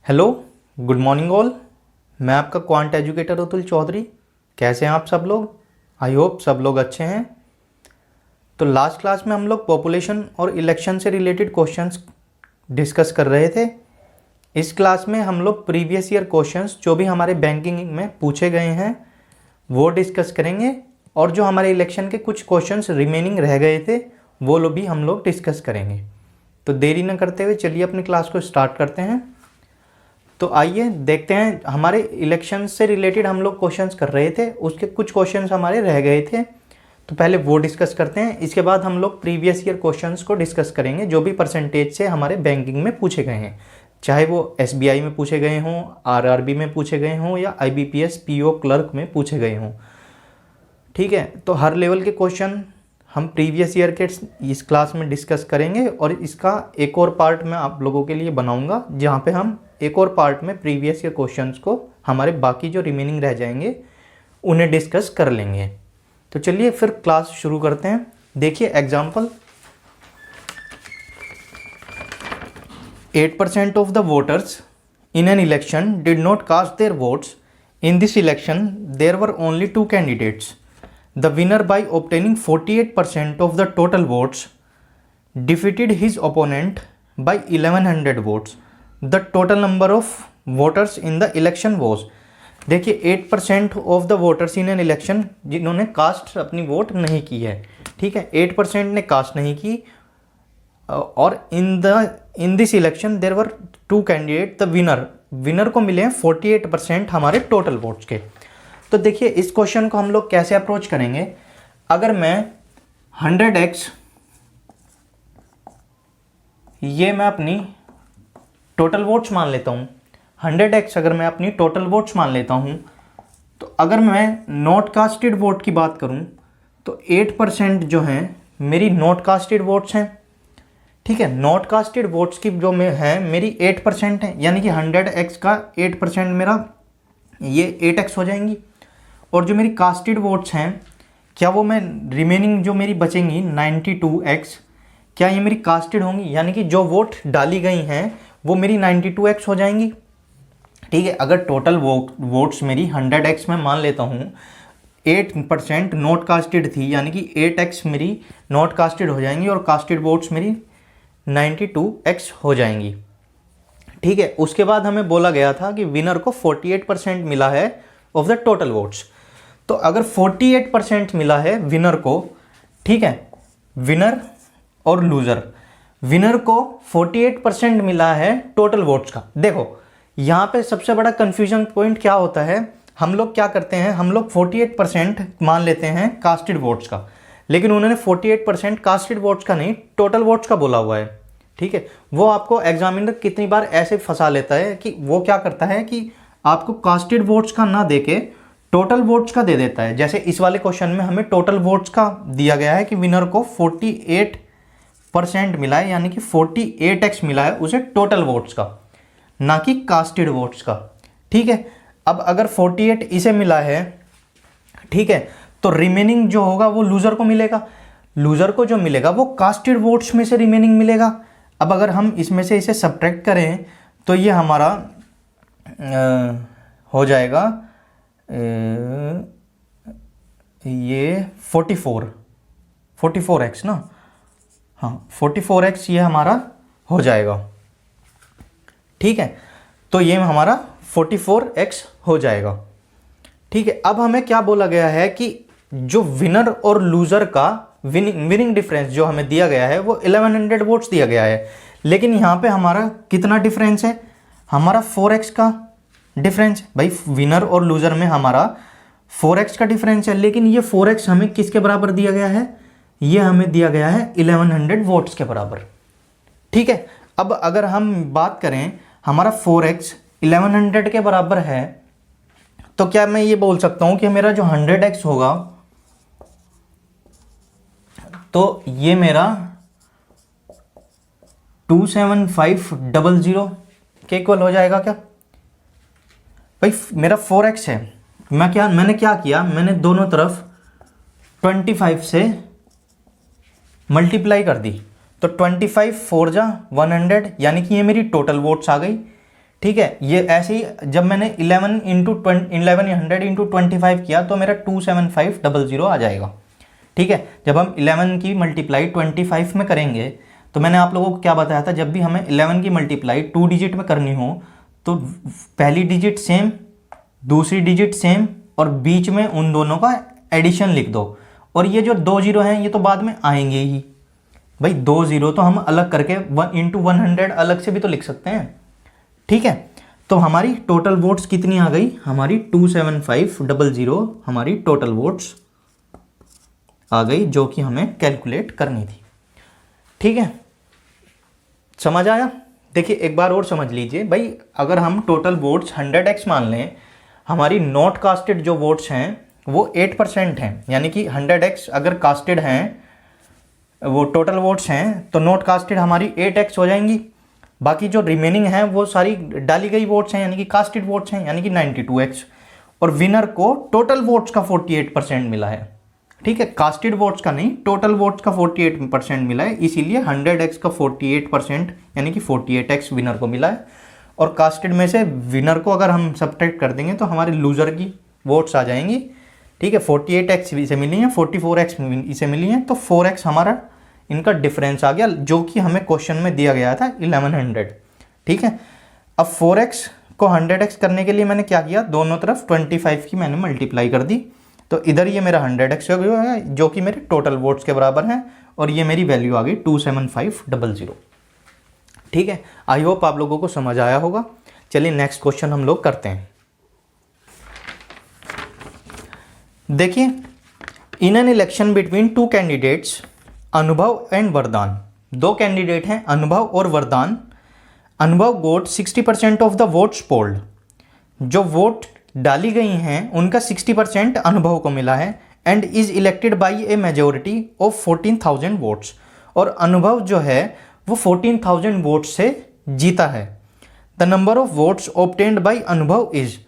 Hello, good morning all. मैं आपका quant educator Atul Chaudhary. कैसे हैं आप सब लोग? आई होप सब लोग अच्छे हैं। तो लास्ट क्लास में हम लोग पॉपुलेशन और इलेक्शन से रिलेटेड क्वेश्चंस डिस्कस कर रहे थे। इस क्लास में हम लोग प्रीवियस ईयर क्वेश्चंस जो भी हमारे बैंकिंग में पूछे गए हैं वो डिस्कस करेंगे, और जो हमारे इलेक्शन के कुछ क्वेश्चंस रिमेनिंग रह गए थे वो लोग भी हम लोग डिस्कस करेंगे। तो देरी न करते हुए चलिए अपनी क्लास को स्टार्ट करते हैं। तो आइए देखते हैं, हमारे इलेक्शन से रिलेटेड हम लोग क्वेश्चंस कर रहे थे, उसके कुछ क्वेश्चंस हमारे रह गए थे, तो पहले वो डिस्कस करते हैं। इसके बाद हम लोग प्रीवियस ईयर क्वेश्चंस को डिस्कस करेंगे जो भी परसेंटेज से हमारे बैंकिंग में पूछे गए हैं, चाहे वो एसबीआई में पूछे गए हों, आरआरबी में पूछे गए हों या आईबीपीएस पीओ क्लर्क में पूछे गए हों। ठीक है, तो हर लेवल के क्वेश्चन हम प्रीवियस ईयर के इस क्लास में डिस्कस करेंगे, और इसका एक और पार्ट मैं आप लोगों के लिए बनाऊंगा जहाँ पे हम एक और पार्ट में प्रीवियस ईयर क्वेश्चंस को हमारे बाकी जो रिमेनिंग रह जाएंगे उन्हें डिस्कस कर लेंगे। तो चलिए फिर क्लास शुरू करते हैं। देखिए example, 8% of the voters in an election did not cast their votes. In this election, there were only two candidates. The winner, by obtaining 48% of the total votes, defeated his opponent by 1100 votes. The total number of voters in the election was. देखिए 8% of the voters in an election जिन्होंने cast अपनी vote नहीं की है, ठीक है, 8% ने cast नहीं की, और in this election there were two candidate. The winner को मिले हैं 48% हमारे टोटल वोट्स के। तो देखिए इस क्वेश्चन को हम लोग कैसे अप्रोच करेंगे। अगर मैं 100x, ये मैं अपनी टोटल वोट्स मान लेता हूँ, 100x अगर मैं अपनी टोटल वोट्स मान लेता हूँ, तो अगर मैं नॉट कास्टेड वोट की बात करूँ तो 8% जो हैं मेरी नॉट कास्टेड वोट्स हैं। ठीक है, नॉट कास्टेड वोट्स की जो में है मेरी 8% है, यानी कि 100x का 8% मेरा ये 8x हो जाएंगी। और जो मेरी कास्टेड वोट्स हैं, क्या वो मैं रिमेनिंग जो मेरी बचेंगी 92x, क्या ये मेरी कास्टेड होंगी, यानी कि जो वोट डाली गई हैं वो मेरी 92x हो जाएंगी। ठीक है, अगर टोटल वोट्स मेरी 100x में मान लेता हूँ, 8% नॉट कास्टेड थी, यानी कि 8x मेरी नॉट कास्टेड हो जाएंगी और कास्टेड वोट्स मेरी 92x हो जाएंगी। ठीक है, उसके बाद हमें बोला गया था कि विनर को 48% मिला है ऑफ द टोटल वोट्स। तो अगर 48% मिला है विनर को, ठीक है, विनर और लूजर, विनर को 48% मिला है टोटल वोट्स का। देखो यहाँ पे सबसे बड़ा कंफ्यूजन पॉइंट क्या होता है, हम लोग क्या करते हैं, हम लोग 48% मान लेते हैं कास्टेड वोट्स का, लेकिन उन्होंने 48% कास्टेड वोट्स का नहीं, टोटल वोट्स का बोला हुआ है। ठीक है, वो आपको एग्जामिनर कितनी बार ऐसे फंसा लेता है कि वो क्या करता है कि आपको कास्टेड वोट्स का ना देके टोटल वोट्स का दे देता है। जैसे इस वाले क्वेश्चन में हमें टोटल वोट्स का दिया गया है कि विनर को 48% मिला है, यानी कि 48x मिला है उसे टोटल वोट्स का, ना कि कास्टेड वोट्स का। ठीक है, अब अगर 48 इसे मिला है, ठीक है, तो रिमेनिंग जो होगा वो लूजर को मिलेगा। लूजर को जो मिलेगा वो कास्टेड वोट्स में से रिमेनिंग मिलेगा। अब अगर हम इसमें से इसे सब्ट्रैक्ट करें तो ये हमारा हो जाएगा ये 44x ना, हाँ 44x ये हमारा हो जाएगा। ठीक है, तो ये हमारा 44x हो जाएगा। ठीक है, अब हमें क्या बोला गया है कि जो विनर और लूजर का विनिंग डिफरेंस जो हमें दिया गया है वो 1100 वोट्स दिया गया है, लेकिन यहाँ पे हमारा कितना डिफरेंस है, हमारा 4x का डिफरेंस। भाई विनर और लूजर में हमारा 4x का डिफरेंस है, लेकिन ये 4x हमें किसके बराबर दिया गया है, ये हमें दिया गया है 1100 वोट्स के बराबर। ठीक है, अब अगर हम बात करें हमारा 4x 1100 के बराबर है, तो क्या मैं ये बोल सकता हूं कि मेरा जो 100x होगा तो ये मेरा 27500 के इक्वल हो जाएगा क्या। भाई मेरा 4x है, मैंने क्या किया, मैंने दोनों तरफ 25 से मल्टीप्लाई कर दी, तो 25 4 जा 100, यानी कि ये मेरी टोटल वोट्स आ गई। ठीक है। ये ऐसे ही जब मैंने 1100 इंटू 25 किया तो मेरा 27500 आ जाएगा। ठीक है, जब हम 11 की मल्टीप्लाई 25 में करेंगे तो मैंने आप लोगों को क्या बताया था, जब भी हमें 11 की मल्टीप्लाई 2 डिजिट में करनी हो तो पहली डिजिट सेम, दूसरी डिजिट सेम और बीच में उन दोनों का एडिशन लिख दो। और ये जो 2 जीरो हैं ये तो बाद में आएंगे ही भाई, 2 जीरो तो हम अलग करके 1 इंटू 100 अलग से भी तो लिख सकते हैं। ठीक है, तो हमारी टोटल वोट्स कितनी आ गई, हमारी 27500 हमारी टोटल वोट्स आ गई, जो कि हमें कैलकुलेट करनी थी। ठीक है, समझ आया। देखिए एक बार और समझ लीजिए भाई, अगर हम टोटल वोट्स 100x मान लें, हमारी नॉट कास्टेड जो वोट्स हैं वो 8% हैं, यानी कि 100x अगर कास्टेड हैं, वो टोटल वोट्स हैं, तो नॉट कास्टेड हमारी 8x हो जाएंगी। बाकी जो रिमेनिंग हैं वो सारी डाली गई वोट्स हैं, यानी कि कास्टेड वोट्स हैं, यानी कि 92x। और विनर को टोटल वोट्स का 48% मिला है। ठीक है, कास्टेड वोट्स का नहीं, टोटल वोट्स का 48% मिला है, इसीलिए 100x का 48% यानी कि 48x विनर को मिला है। और कास्टेड में से विनर को अगर हम सब्ट्रैक्ट कर देंगे तो हमारे लूज़र की वोट्स आ जाएंगी। ठीक है, 48x इसे मिली हैं, 44x इसे मिली हैं, तो 4x हमारा इनका डिफरेंस आ गया, जो कि हमें क्वेश्चन में दिया गया था 1100। ठीक है, अब 4x को 100x करने के लिए मैंने क्या किया, दोनों तरफ 25 की मैंने मल्टीप्लाई कर दी, तो इधर ये मेरा 100x हो गया है, जो कि मेरे टोटल वोट्स के बराबर हैं, और ये मेरी वैल्यू आ गई 27500। ठीक है, आई होप आप लोगों को समझ आया होगा। चलिए नेक्स्ट क्वेश्चन हम लोग करते हैं। देखिए, in an election between 2 candidates अनुभव एंड वरदान, 2 कैंडिडेट हैं अनुभव और वरदान। अनुभव गोट 60% ऑफ द वोट्स पोल्ड, जो वोट डाली गई हैं उनका 60% अनुभव को मिला है, and is elected by A majority of 14,000 votes, और अनुभव जो है वो 14,000 वोट्स से जीता है। The number of votes obtained by अनुभव इज,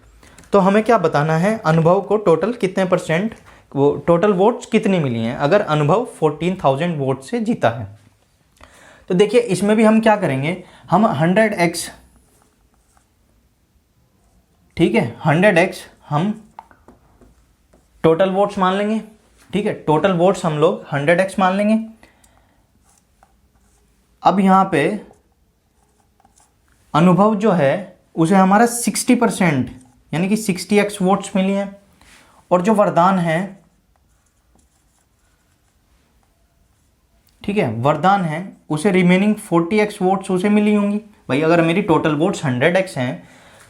तो हमें क्या बताना है, अनुभव को टोटल कितने परसेंट, वो टोटल वोट्स कितनी मिली हैं अगर अनुभव 14,000 वोट से जीता है। तो देखिए इसमें भी हम क्या करेंगे, हम 100x, ठीक है 100x हम टोटल वोट्स मान लेंगे। ठीक है, टोटल वोट्स हम लोग 100x मान लेंगे। अब यहां पे अनुभव जो है उसे हमारा 60% यानी कि 60x वोट्स मिली हैं, और जो वरदान है, ठीक है वरदान है, उसे रिमेनिंग 40x वोट्स उसे मिली होंगी। भाई अगर मेरी टोटल वोट्स 100x हैं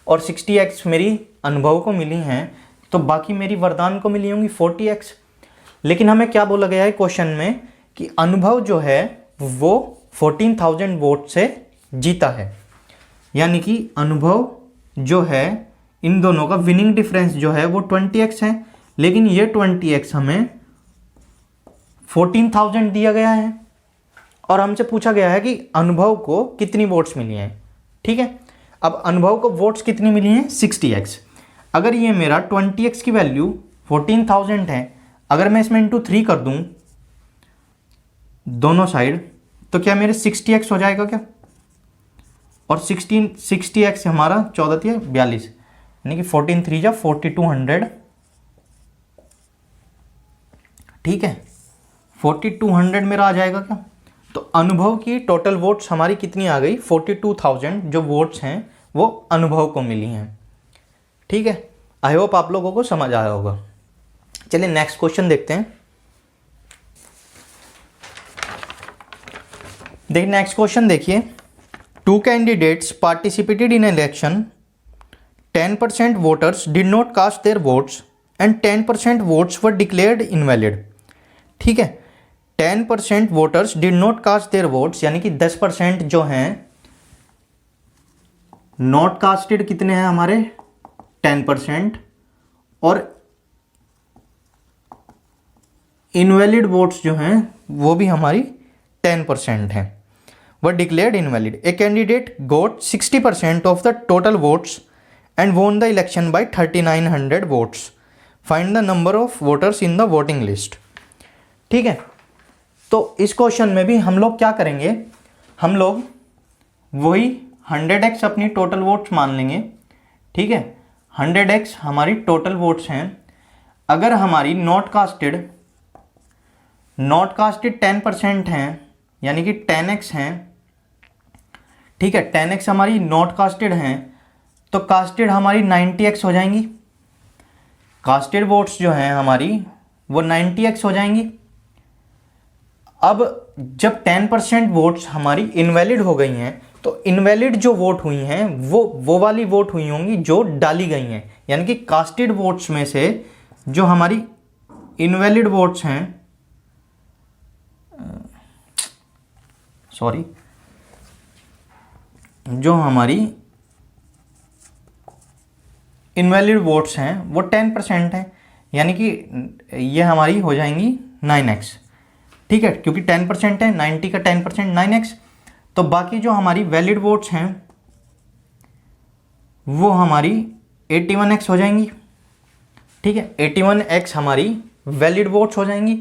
और 60x मेरी अनुभव को मिली हैं, तो बाकी मेरी वरदान को मिली होंगी 40x। लेकिन हमें क्या बोला गया है क्वेश्चन में कि अनुभव जो है वो 14,000 वोट से जीता है, यानी कि अनुभव जो है इन दोनों का विनिंग डिफरेंस जो है वो 20x है, लेकिन ये 20x हमें 14,000 दिया गया है, और हमसे पूछा गया है कि अनुभव को कितनी वोट्स मिली हैं। ठीक है, अब अनुभव को वोट्स कितनी मिली हैं 60x। अगर ये मेरा 20x की वैल्यू 14,000 है, अगर मैं इसमें इंटू 3 कर दूं दोनों साइड, तो क्या मेरे 60x हो जाएगा क्या, और 60x हमारा 14 42, यानी कि 14 3 जा 4200। ठीक है, 4200 मेरा आ जाएगा क्या। तो अनुभव की टोटल वोट्स हमारी कितनी आ गई, 42,000 जो वोट्स हैं वो अनुभव को मिली हैं। ठीक है, आई होप आप लोगों को समझ आया होगा। चलिए नेक्स्ट क्वेश्चन देखते हैं। देखिए नेक्स्ट क्वेश्चन देखिए, 2 candidates participated in election, 10% voters did not cast their votes and 10% votes were declared invalid. ठीक है, 10% voters did not cast their votes, यानी कि 10% जो हैं नॉट कास्टेड कितने हैं हमारे 10%, और इनवैलिड वोट्स जो हैं वो भी हमारी 10% हैं, were declared invalid. A candidate got 60% of the total votes and won the election by 3900 votes, find the number of voters in the voting list. ठीक है, तो इस क्वेश्चन में भी हम लोग क्या करेंगे, हम लोग वही 100x अपनी टोटल वोट्स मान लेंगे, ठीक है। 100x हमारी टोटल वोट्स हैं। अगर हमारी नॉट कास्टेड 10% हैं, यानी कि 10x हैं, ठीक है, 10x हमारी नॉट कास्टेड हैं, तो कास्टेड हमारी 90x हो जाएंगी। कास्टेड वोट्स जो हैं हमारी वो 90x हो जाएंगी। अब जब 10% वोट्स हमारी इनवैलिड हो गई हैं, तो इनवैलिड जो वोट हुई हैं वो वाली वोट हुई होंगी जो डाली गई हैं, यानी कि कास्टेड वोट्स में से जो हमारी इनवैलिड वोट्स हैं, सॉरी, जो हमारी इनवैलिड वोट्स हैं वो 10% हैं, यानी कि ये हमारी हो जाएंगी 9x, ठीक है, क्योंकि 10% है, 90 का 10% 9x। तो बाकी जो हमारी वैलिड वोट्स हैं वो हमारी 81x हो जाएंगी, ठीक है, 81x हमारी वैलिड वोट्स हो जाएंगी।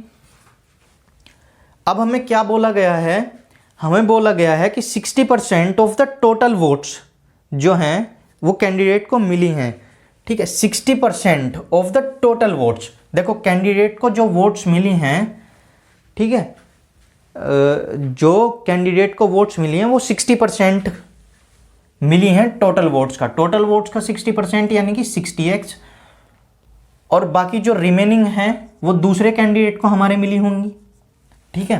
अब हमें क्या बोला गया है, हमें बोला गया है कि 60% ऑफ द टोटल वोट्स जो हैं वो कैंडिडेट को मिली हैं, ठीक है, 60% ऑफ द टोटल वोट्स। देखो कैंडिडेट को जो वोट्स मिली हैं, ठीक है, जो कैंडिडेट को वोट्स मिली हैं वो 60% मिली हैं टोटल वोट्स का। टोटल वोट्स का 60% यानी कि 60x, और बाकी जो रिमेनिंग हैं वो दूसरे कैंडिडेट को हमारे मिली होंगी, ठीक है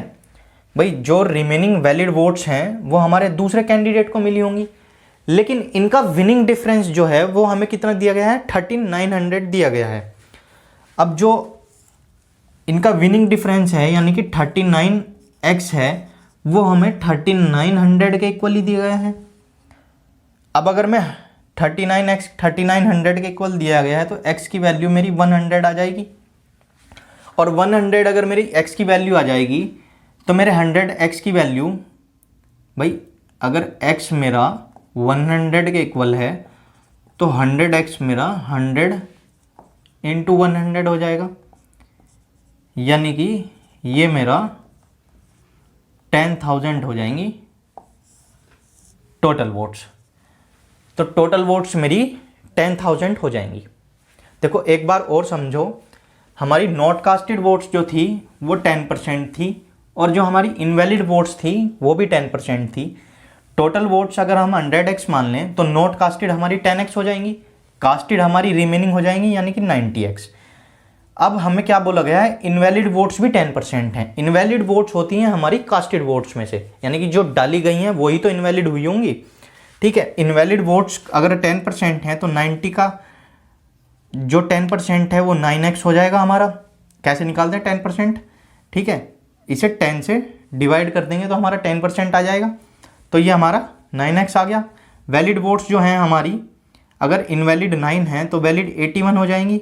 भाई। जो रिमेनिंग वैलिड वोट्स हैं वो हमारे दूसरे कैंडिडेट को मिली होंगी, लेकिन इनका विनिंग डिफरेंस जो है वो हमें कितना दिया गया है, 3900 दिया गया है। अब जो इनका विनिंग डिफरेंस है यानी कि 39x है, वो हमें 3900 के इक्वली दिया गया है। अब अगर मैं 3900 के इक्वल दिया गया है तो x की वैल्यू मेरी 100 आ जाएगी, और 100 अगर मेरी x की वैल्यू आ जाएगी तो मेरे 100x की वैल्यू, भाई अगर x मेरा 100 के इक्वल है तो 100x मेरा 100 इंटू 100 हो जाएगा, यानी कि ये मेरा 10,000 हो जाएंगी टोटल वोट्स। तो टोटल वोट्स मेरी 10,000 हो जाएंगी। देखो एक बार और समझो, हमारी नॉट कास्टेड वोट्स जो थी वो 10% थी, और जो हमारी इनवैलिड वोट्स थी वो भी 10% थी। टोटल वोट्स अगर हम 100x मान लें तो नॉट कास्टेड हमारी 10x हो जाएंगी, कास्टेड हमारी रिमेनिंग हो जाएंगी यानी कि 90x। अब हमें क्या बोला गया है, इनवैलिड वोट्स भी 10% हैं। इनवैलिड वोट्स होती हैं हमारी कास्टेड वोट्स में से, यानी कि जो डाली गई हैं वही तो इनवैलिड हुई होंगी, ठीक है। इनवैलिड वोट्स अगर 10% हैं तो 90 का जो 10% है वो 9x हो जाएगा हमारा। कैसे निकालते हैं 10%, ठीक है, इसे 10 से डिवाइड कर देंगे तो हमारा 10% आ जाएगा, तो ये हमारा 9x आ गया। वैलिड वोट्स जो हैं हमारी, अगर इनवैलिड 9 हैं तो वैलिड 81 हो जाएंगी।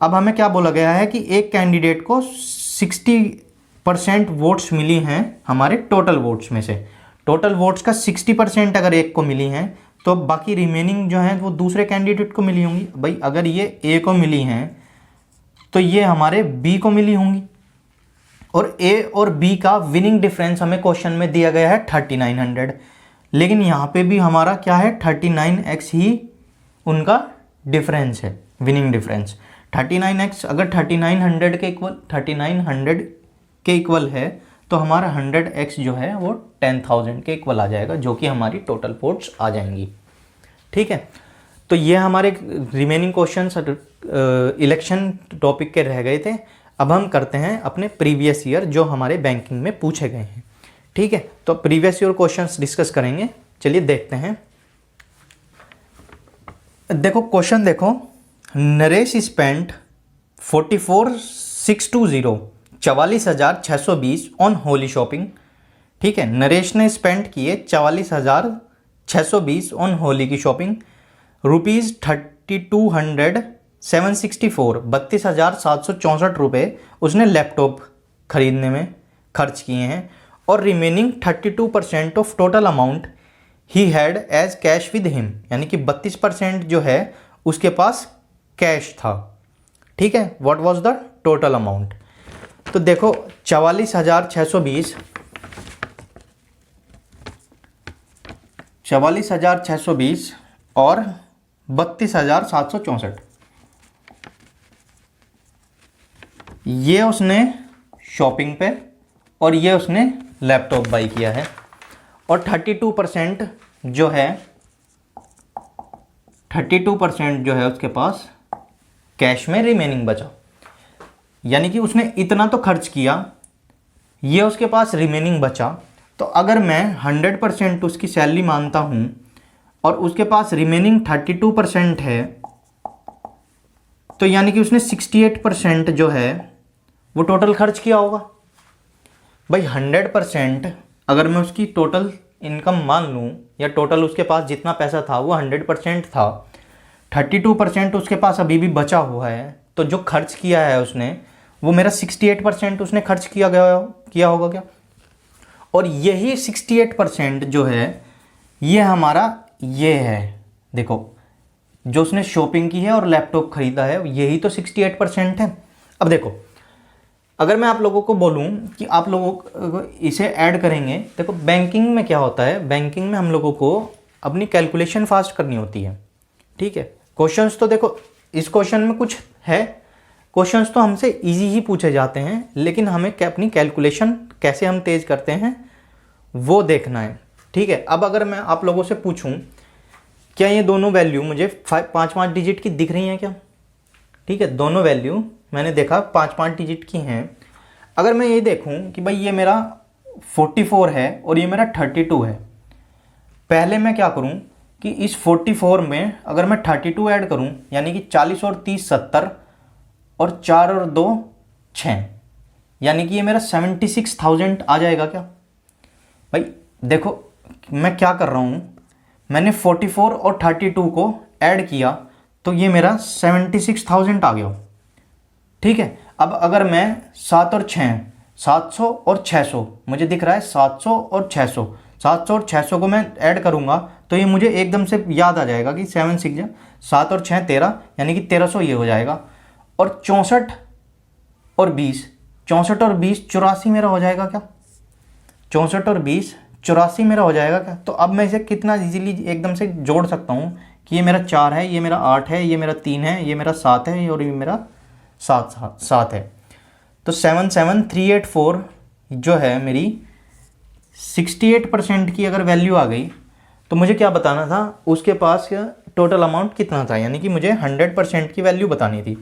अब हमें क्या बोला गया है कि एक कैंडिडेट को 60% वोट्स मिली हैं हमारे टोटल वोट्स में से। टोटल वोट्स का 60% अगर एक को मिली हैं तो बाकी रिमेनिंग जो हैं वो दूसरे कैंडिडेट को मिली होंगी। भाई अगर ये ए को मिली हैं तो ये हमारे बी को मिली होंगी, और ए और बी का विनिंग डिफरेंस हमें क्वेश्चन में दिया गया है 3900, लेकिन यहाँ पे भी हमारा क्या है 39x ही उनका डिफरेंस है, विनिंग डिफरेंस 39x। अगर 3900 के इक्वल है तो हमारा 100x जो है वो 10,000 के इक्वल आ जाएगा, जो कि हमारी टोटल वोट्स आ जाएंगी, ठीक है। तो ये हमारे रिमेनिंग क्वेश्चंस इलेक्शन टॉपिक के रह गए थे। अब हम करते हैं अपने प्रीवियस ईयर जो हमारे बैंकिंग में पूछे गए हैं, ठीक है। तो प्रीवियस ईयर क्वेश्चंस डिस्कस करेंगे, चलिए देखते हैं। देखो क्वेश्चन देखो, Naresh spent 44,620 44,620 on Holi shopping, ठीक है। नरेश ने स्पेंड किए 44,620 ऑन होली की शॉपिंग। रुपीज़ 3,200 764 32,764 रुपये उसने लैपटॉप खरीदने में खर्च किए हैं, और remaining 32% of total amount he had as cash with him, यानी कि 32% जो है उसके पास कैश था, ठीक है। What was the total amount, तो देखो 44,620 44,620 और 32,764, ये उसने शॉपिंग पे और ये उसने लैपटॉप बाई किया है। और 32% जो है 32% जो है उसके पास कैश में रिमेनिंग बचा, यानी कि उसने इतना तो खर्च किया, ये उसके पास रिमेनिंग बचा। तो अगर मैं 100% उसकी सैलरी मानता हूँ और उसके पास रिमेनिंग 32% है, तो यानी कि उसने 68% जो है वो टोटल खर्च किया होगा। भाई 100% अगर मैं उसकी टोटल इनकम मान लूँ या टोटल उसके पास जितना पैसा था वो 100% था, 32% उसके पास अभी भी बचा हुआ है, तो जो खर्च किया है उसने वो मेरा 68% उसने खर्च किया होगा क्या। और यही 68% जो है ये हमारा ये है, देखो जो उसने शॉपिंग की है और लैपटॉप खरीदा है, यही तो 68% है। अब देखो अगर मैं आप लोगों को बोलूं कि आप लोगों को इसे ऐड करेंगे, देखो बैंकिंग में क्या होता है, बैंकिंग में हम लोगों को अपनी कैलकुलेशन फास्ट करनी होती है, ठीक है। क्वेश्चंस तो देखो इस क्वेश्चन में कुछ है, क्वेश्चंस तो हमसे इजी ही पूछे जाते हैं, लेकिन हमें अपनी कैलकुलेशन कैसे हम तेज़ करते हैं वो देखना है, ठीक है। अब अगर मैं आप लोगों से पूछूं क्या ये दोनों वैल्यू मुझे 5-5 डिजिट की दिख रही हैं क्या, ठीक है, दोनों वैल्यू मैंने देखा 5-5 डिजिट की हैं। अगर मैं ये देखूं कि भाई ये मेरा 44 है और ये मेरा 32 है, पहले मैं क्या करूं कि इस 44 में अगर मैं 32 ऐड करूं, यानी कि 40 और 30 70 और 4 और 2 6, यानी कि ये मेरा 76,000 आ जाएगा क्या। भाई देखो मैं क्या कर रहा हूं, मैंने 44 और 32 को ऐड किया तो ये मेरा 76,000 आ गया, ठीक है। अब अगर मैं 7 और 6 700 और 600 मुझे दिख रहा है 700 और 600, 700 और 600 को मैं ऐड करूंगा तो ये मुझे एकदम से याद आ जाएगा कि 7 6 7 और 6 13, यानी कि 1300 ये हो जाएगा। और 64 और 20 84 मेरा हो जाएगा क्या, 64 और 20 84 मेरा हो जाएगा क्या। तो अब मैं इसे कितना इजीली एकदम से जोड़ सकता हूँ कि ये मेरा 4 है, ये मेरा 8 है, ये मेरा 3 है, ये मेरा 7 है और ये मेरा 7 है। तो 77384 जो है मेरी 68% की अगर वैल्यू आ गई, तो मुझे क्या बताना था, उसके पास टोटल अमाउंट कितना था, यानी कि मुझे 100% की वैल्यू बतानी थी।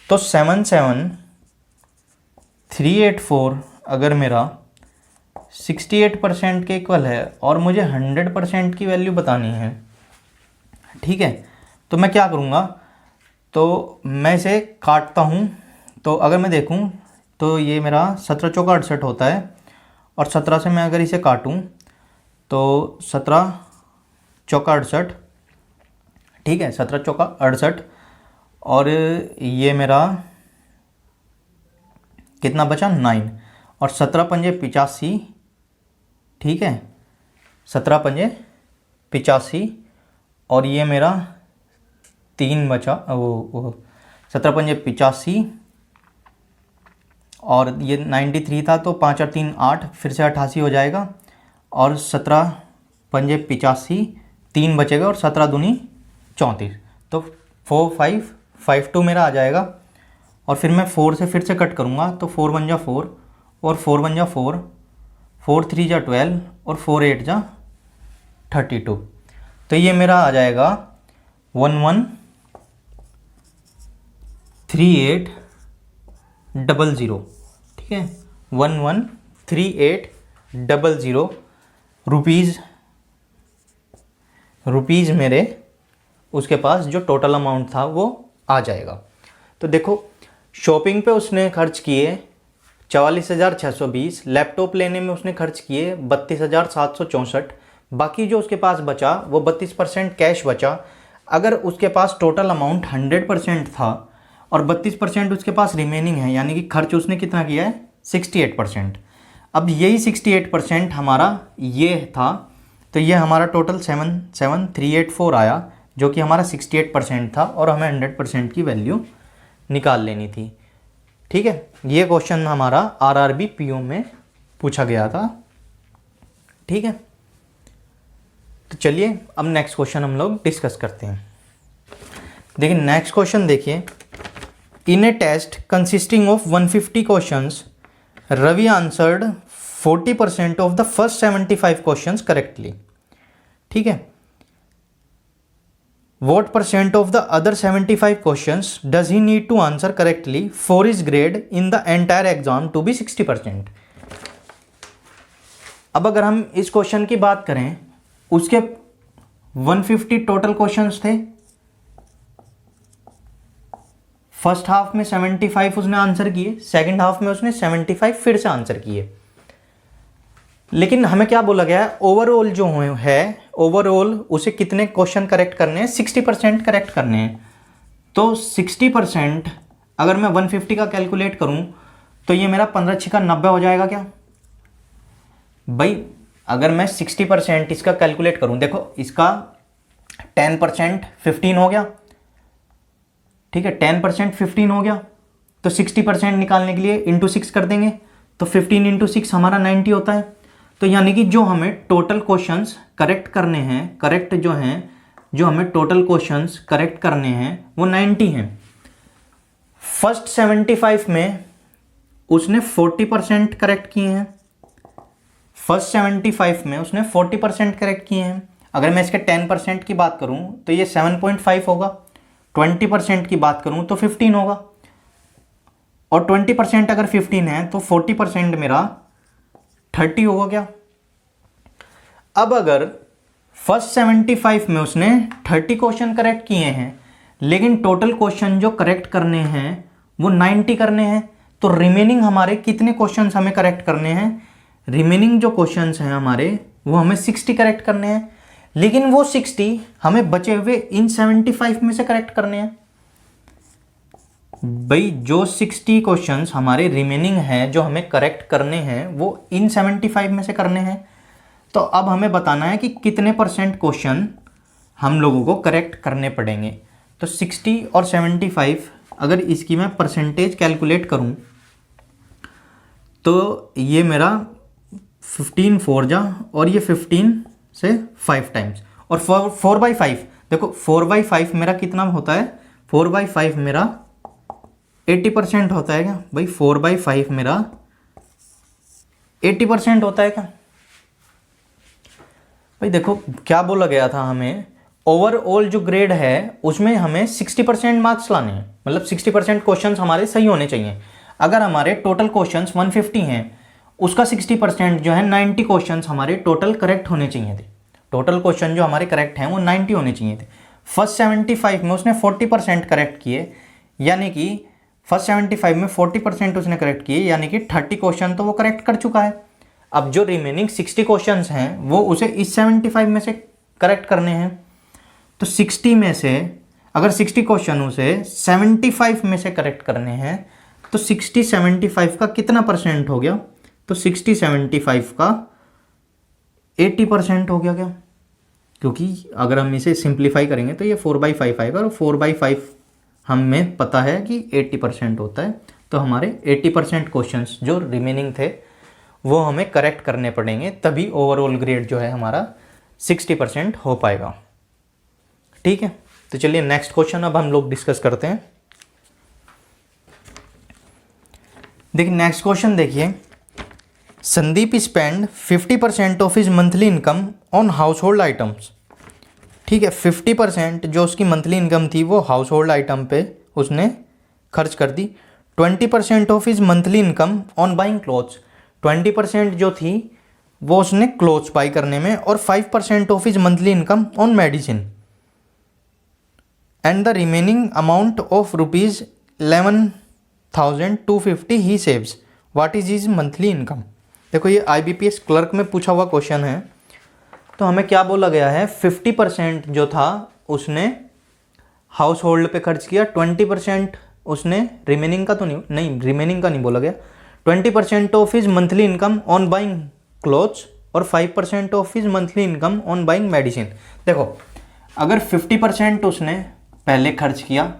तो 77384 अगर मेरा 68% के इक्वल है और मुझे 100% की वैल्यू बतानी है, ठीक है, तो मैं क्या करूँगा, तो मैं इसे काटता हूँ। तो अगर मैं देखूँ तो ये मेरा 17 चौका 68 होता है, और 17 से मैं अगर इसे काटूँ तो 17 चौका 68, ठीक है, 17 चौका 68, और ये मेरा कितना बचा 9, और 17 पंजे 85, ठीक है, 17 पंजे 85, और ये मेरा 3 बचा, वो 17 पंजे 85, और ये 93 था तो 5 और 3 8, फिर से 88 हो जाएगा, और 17 पंजे 85, 3 बचेगा, और 17 दूनी 34, तो 4552 मेरा आ जाएगा। और फिर मैं 4 से फिर से कट करूँगा तो 4 1 जा 4, और 4 1 जा 4, 4 3 जा 12, और 4 8 जा 32। तो ये मेरा आ जाएगा 113800, ठीक है, 113800 रुपीज़ मेरे उसके पास जो टोटल अमाउंट था वो आ जाएगा। तो देखो शॉपिंग पे उसने खर्च किए 44,620, लैपटॉप लेने में उसने खर्च किए 32,764, बाकी जो उसके पास बचा वो 32% कैश बचा। अगर उसके पास टोटल अमाउंट 100% था और 32% उसके पास रिमेनिंग है, यानी कि खर्च उसने कितना किया है 68%। अब यही 68% हमारा ये था, तो ये हमारा टोटल 77384 आया, जो कि हमारा 68% था, और हमें 100% की वैल्यू निकाल लेनी थी, ठीक है। ये क्वेश्चन हमारा आरआरबी पीओ में पूछा गया था, ठीक है। तो चलिए अब नेक्स्ट क्वेश्चन हम लोग डिस्कस करते हैं। देखिए नेक्स्ट क्वेश्चन देखिए, in a test consisting of 150 questions Ravi answered 40% of the first 75 questions correctly. ठीक है, what percent of the other 75 questions does he need to answer correctly for his grade in the entire exam to be 60%? अब अगर हम इस question की बात करें, उसके 150 टोटल क्वेश्चंस थे, फर्स्ट हाफ में 75 उसने आंसर किए, सेकंड हाफ में उसने 75 फिर से आंसर किए। लेकिन हमें क्या बोला गया है, ओवरऑल जो है ओवरऑल उसे कितने क्वेश्चन करेक्ट करने हैं, 60% करेक्ट करने हैं। तो 60% अगर मैं 150 का कैलकुलेट करूं तो ये मेरा 15 छिका 90 हो जाएगा क्या भाई? अगर मैं 60% इसका कैलकुलेट करूं, देखो इसका 10% 15 हो गया, ठीक है 10% 15 हो गया, तो 60% निकालने के लिए इंटू 6 कर देंगे, तो 15 इंटू 6 हमारा 90 होता है। तो यानी कि जो हमें टोटल क्वेश्चंस करेक्ट करने हैं, करेक्ट जो हैं, जो हमें टोटल क्वेश्चंस करेक्ट करने हैं वो 90 हैं। फर्स्ट 75 में उसने 40% करेक्ट किए हैं, फर्स्ट 75 में उसने 40% करेक्ट किए हैं। अगर मैं इसके 10% की बात करूं तो ये 7.5 होगा, 20% की बात करूं तो 15 होगा, और 20% अगर 15 है तो 40% मेरा 30 होगा क्या? अब अगर फर्स्ट 75 में उसने 30 क्वेश्चन करेक्ट किए हैं, लेकिन टोटल क्वेश्चन जो करेक्ट करने हैं वो 90 करने हैं, तो रिमेनिंग हमारे कितने क्वेश्चंस हमें करेक्ट करने हैं? रिमेनिंग जो क्वेश्चंस हैं हमारे वो हमें 60 करेक्ट करने हैं, लेकिन वो 60 हमें बचे हुए इन 75 में से करेक्ट करने हैं। भाई जो 60 क्वेश्चंस हमारे रिमेनिंग हैं जो हमें करेक्ट करने हैं वो इन 75 में से करने हैं। तो अब हमें बताना है कि कितने % क्वेश्चन हम लोगों को करेक्ट करने पड़ेंगे। तो 60 और 75 अगर इसकी मैं परसेंटेज कैलकुलेट करूं तो ये मेरा 15 4 जा, और ये 15 से 5 टाइम्स, और 4/5 देखो 4/5 मेरा कितना होता है? 4/5 मेरा 80% होता है क्या भाई? 4/5 मेरा 80% होता है क्या भाई? देखो क्या बोला गया था हमें, ओवरऑल जो ग्रेड है उसमें हमें 60% मार्क्स लाने हैं, मतलब 60% क्वेश्चंस हमारे सही होने चाहिए। अगर हमारे टोटल क्वेश्चंस 150 हैं, उसका 60% जो है 90 क्वेश्चंस हमारे टोटल करेक्ट होने चाहिए थे। टोटल क्वेश्चन जो हमारे करेक्ट हैं वो 90 होने चाहिए थे। फर्स्ट 75 में उसने 40% करेक्ट किए, यानी कि फर्स्ट 75 में 40% उसने करेक्ट किए, यानी कि 30 क्वेश्चन तो वो करेक्ट कर चुका है। अब जो रिमेनिंग 60 क्वेश्चंस हैं वो उसे इस 75 में से करेक्ट करने हैं। तो 60 में से अगर 60 क्वेश्चन उसे 75 में से करेक्ट करने हैं तो 60 75 का कितना % हो गया? तो 60 75 का 80% हो गया क्या? क्योंकि अगर हम इसे सिंप्लीफाई करेंगे तो ये 4/5 आएगा, और 4/5 हमें पता है कि 80% होता है। तो हमारे 80% क्वेश्चंस जो रिमेनिंग थे वो हमें करेक्ट करने पड़ेंगे, तभी ओवरऑल ग्रेड जो है हमारा 60% हो पाएगा। ठीक है, तो चलिए नेक्स्ट क्वेश्चन अब हम लोग डिस्कस करते हैं। देखिए नेक्स्ट क्वेश्चन देखिए, Sandeep spend 50% of his monthly income on house hold items. ठीक है, 50% जो उसकी मंथली इनकम थी वो हाउस होल्ड आइटम पे उसने खर्च कर दी। 20% of his monthly income on buying clothes, 20% जो थी वो उसने क्लोथ्स बाई करने में, और 5% of his monthly income on medicine, and the remaining amount of ₹11,250 he saves. What is his monthly income? देखो ये IBPS क्लर्क में पूछा हुआ क्वेश्चन है। तो हमें क्या बोला गया है, 50% जो था उसने हाउस होल्ड पे खर्च किया, 20% उसने रिमेनिंग का तो नहीं रिमेनिंग का नहीं बोला गया, 20% of his monthly income on buying clothes और 5% of his monthly income on buying medicine. देखो अगर 50% उसने पहले खर्च किया,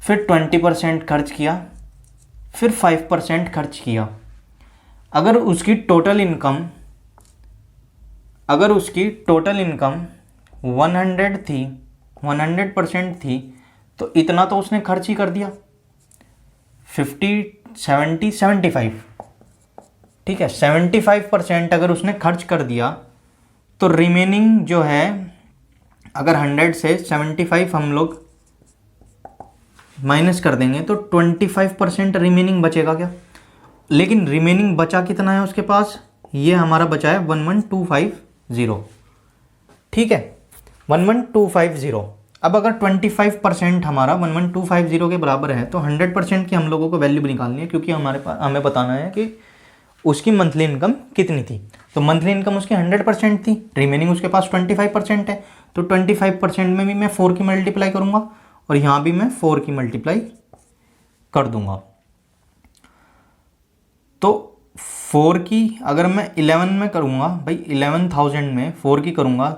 फिर 20% खर्च किया, फिर 5% खर्च किया, अगर उसकी टोटल इनकम अगर उसकी टोटल इनकम 100 थी, 100% थी, तो इतना तो उसने खर्च ही कर दिया, 50, 70, 75, ठीक है, 75% अगर उसने खर्च कर दिया, तो रिमेनिंग जो है, अगर 100 से 75 हम लोग माइनस कर देंगे तो 25% रिमेनिंग बचेगा क्या। लेकिन रिमेनिंग बचा कितना है उसके पास, ये हमारा बचा है 11250, ठीक है, 11250। अब अगर 25% हमारा 11250 के बराबर है, तो 100% की हम लोगों को वैल्यू भी निकालनी है, क्योंकि हमारे पास हमें बताना है कि उसकी मंथली इनकम कितनी थी। तो मंथली इनकम उसकी 100% थी, रिमेनिंग उसके पास 25% है, तो 25% में भी मैं 4 की मल्टीप्लाई करूँगा और यहाँ भी मैं 4 की मल्टीप्लाई कर दूंगा। तो 4 की अगर मैं 11 में करूँगा भाई, 11,000 में 4 की करूँगा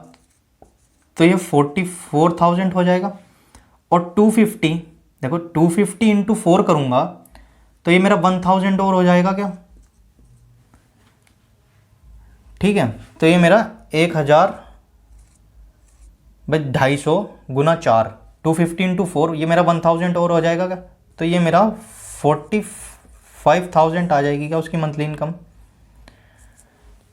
तो ये 44,000 हो जाएगा। और 250, देखो 250 इंटू 4 करूँगा तो ये मेरा 1,000 और हो जाएगा क्या, ठीक है। तो ये मेरा 1,000 भाई 250 गुना 4, 250 इंटू 4, ये मेरा 1,000 और हो जाएगा क्या। तो ये मेरा 45,000 आ जाएगी क्या उसकी मंथली इनकम।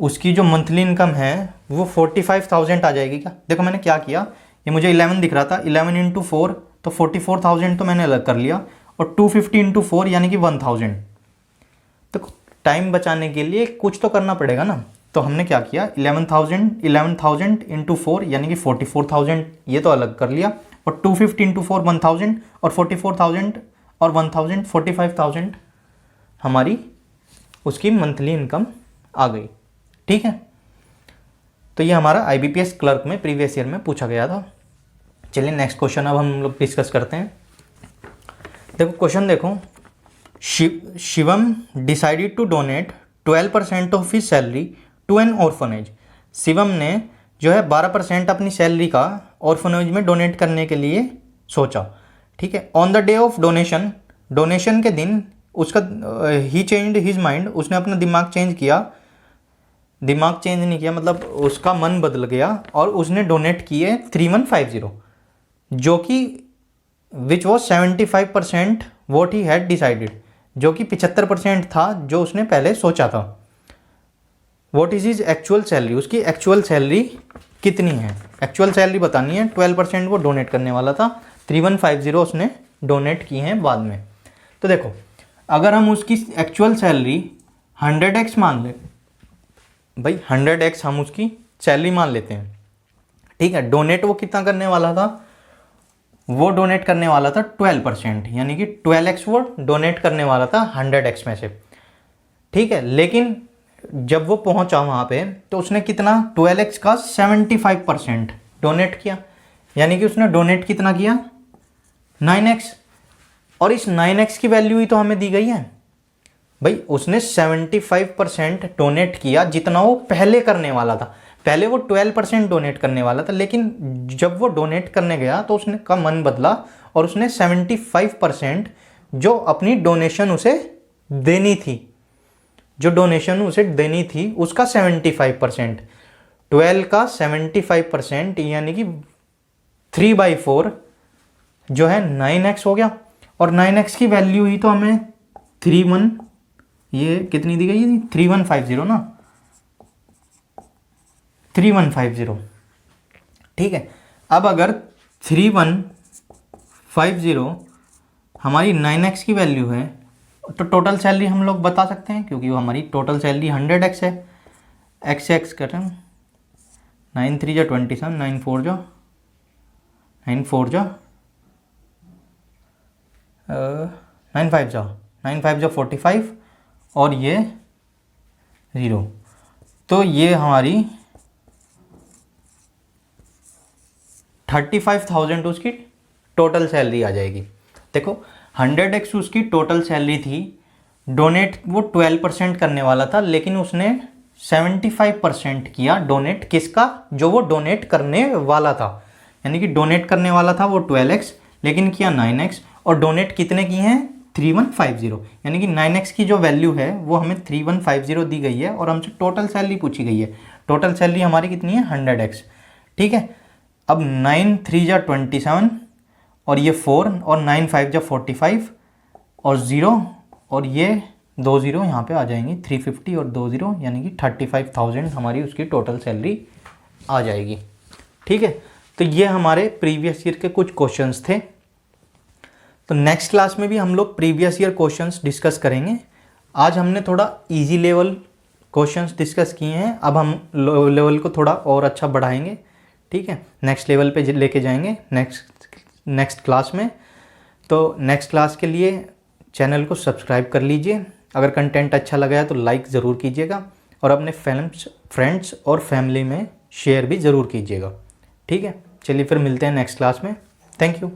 उसकी जो मंथली इनकम है वो 45,000 आ जाएगी क्या। देखो मैंने क्या किया, ये मुझे 11 दिख रहा था, 11 इंटू 4 तो 44,000 तो मैंने अलग कर लिया, और 250 इंटू 4 यानी कि 1,000। तो टाइम बचाने के लिए कुछ तो करना पड़ेगा ना, तो हमने क्या किया, 11,000 इंटू 4 यानी कि 44,000 ये तो अलग कर लिया, और 250 इंटू 4 1,000, और 44,000 और 1,000 45,000 हमारी उसकी मंथली इनकम आ गई, ठीक है। तो ये हमारा IBPS क्लर्क में प्रीवियस ईयर में पूछा गया था। चलिए नेक्स्ट क्वेश्चन अब हम लोग डिस्कस करते हैं। देखो क्वेश्चन देखो, Shivam decided to donate 12% of his salary to an orphanage. Shivam ने जो है 12% अपनी सैलरी का ऑर्फनेज में डोनेट करने के लिए सोचा, ठीक है। On the day of donation, donation के दिन उसका ही चेंज्ड हिज माइंड, उसने अपना दिमाग चेंज किया, दिमाग चेंज नहीं किया मतलब उसका मन बदल गया, और उसने डोनेट किए 3150, जो कि which was 75% what he had decided, जो कि 75% था जो उसने पहले सोचा था। What is his actual salary, उसकी एक्चुअल सैलरी कितनी है, एक्चुअल सैलरी बतानी है। 12% वो डोनेट करने वाला था, 3150 उसने डोनेट की हैं बाद में। तो देखो अगर हम उसकी एक्चुअल सैलरी 100x मान लें, भाई 100x हम उसकी सैलरी मान लेते हैं, ठीक है। डोनेट वो कितना करने वाला था, वो डोनेट करने वाला था 12%, यानी कि 12x वो डोनेट करने वाला था 100x में से, ठीक है। लेकिन जब वो पहुंचा वहाँ पे तो उसने कितना, 12x का 75% डोनेट किया, यानी कि उसने डोनेट कितना किया, 9x। और इस 9x की वैल्यू ही तो हमें दी गई है भाई, उसने 75% डोनेट किया जितना वो पहले करने वाला था। पहले वो 12% डोनेट करने वाला था, लेकिन जब वो डोनेट करने गया तो उसने का मन बदला और उसने 75% जो अपनी डोनेशन उसे देनी थी, जो डोनेशन उसे देनी थी उसका 75%, 12 का 75% यानी कि 3/4 जो है 9x हो गया। और 9x की वैल्यू ही तो हमें 31, ये कितनी दी गई है, 3150 ना, 3150, ठीक है। अब अगर 3150 हमारी 9x की वैल्यू है, तो टोटल सैलरी हम लोग बता सकते हैं, क्योंकि वो हमारी टोटल सैलरी 100x है। x से x करें, 9 3 जा 27, 9 4 जा 9 4 जा 9 5 जा 9 5 जा 45, और ये 0, तो ये हमारी 35,000 उसकी टोटल सैलरी आ जाएगी। देखो 100x उसकी टोटल सैलरी थी, डोनेट वो 12% करने वाला था, लेकिन उसने 75% किया डोनेट, किसका, जो वो डोनेट करने वाला था, यानी कि डोनेट करने वाला था वो 12x, लेकिन किया 9x, और डोनेट कितने किए हैं, 3150, यानी कि 9x की जो वैल्यू है वो हमें 3150 दी गई है और हमसे टोटल सैलरी पूछी गई है। टोटल सैलरी हमारी कितनी है 100x, ठीक है। अब 9 3 जा 27 और ये 4 और 9 5 जा 45 और 0 और ये 2 0 यहाँ पे आ जाएंगी, 350 और 2 0 यानी कि 35,000 हमारी उसकी टोटल सैलरी आ जाएगी, ठीक है। तो ये हमारे प्रीवियस ईयर के कुछ क्वेश्चंस थे। तो नेक्स्ट क्लास में भी हम लोग प्रीवियस ईयर क्वेश्चंस डिस्कस करेंगे। आज हमने थोड़ा इजी लेवल क्वेश्चंस डिस्कस किए हैं, अब हम लेवल को थोड़ा और अच्छा बढ़ाएंगे, ठीक है। नेक्स्ट लेवल पे लेके जाएंगे नेक्स्ट क्लास में। तो नेक्स्ट क्लास के लिए चैनल को सब्सक्राइब कर लीजिए। अगर कंटेंट अच्छा लगा है तो लाइक ज़रूर कीजिएगा और अपने फ्रेंड्स और फैमिली में शेयर भी ज़रूर कीजिएगा, ठीक है। चलिए फिर मिलते हैं नेक्स्ट क्लास में। Thank you.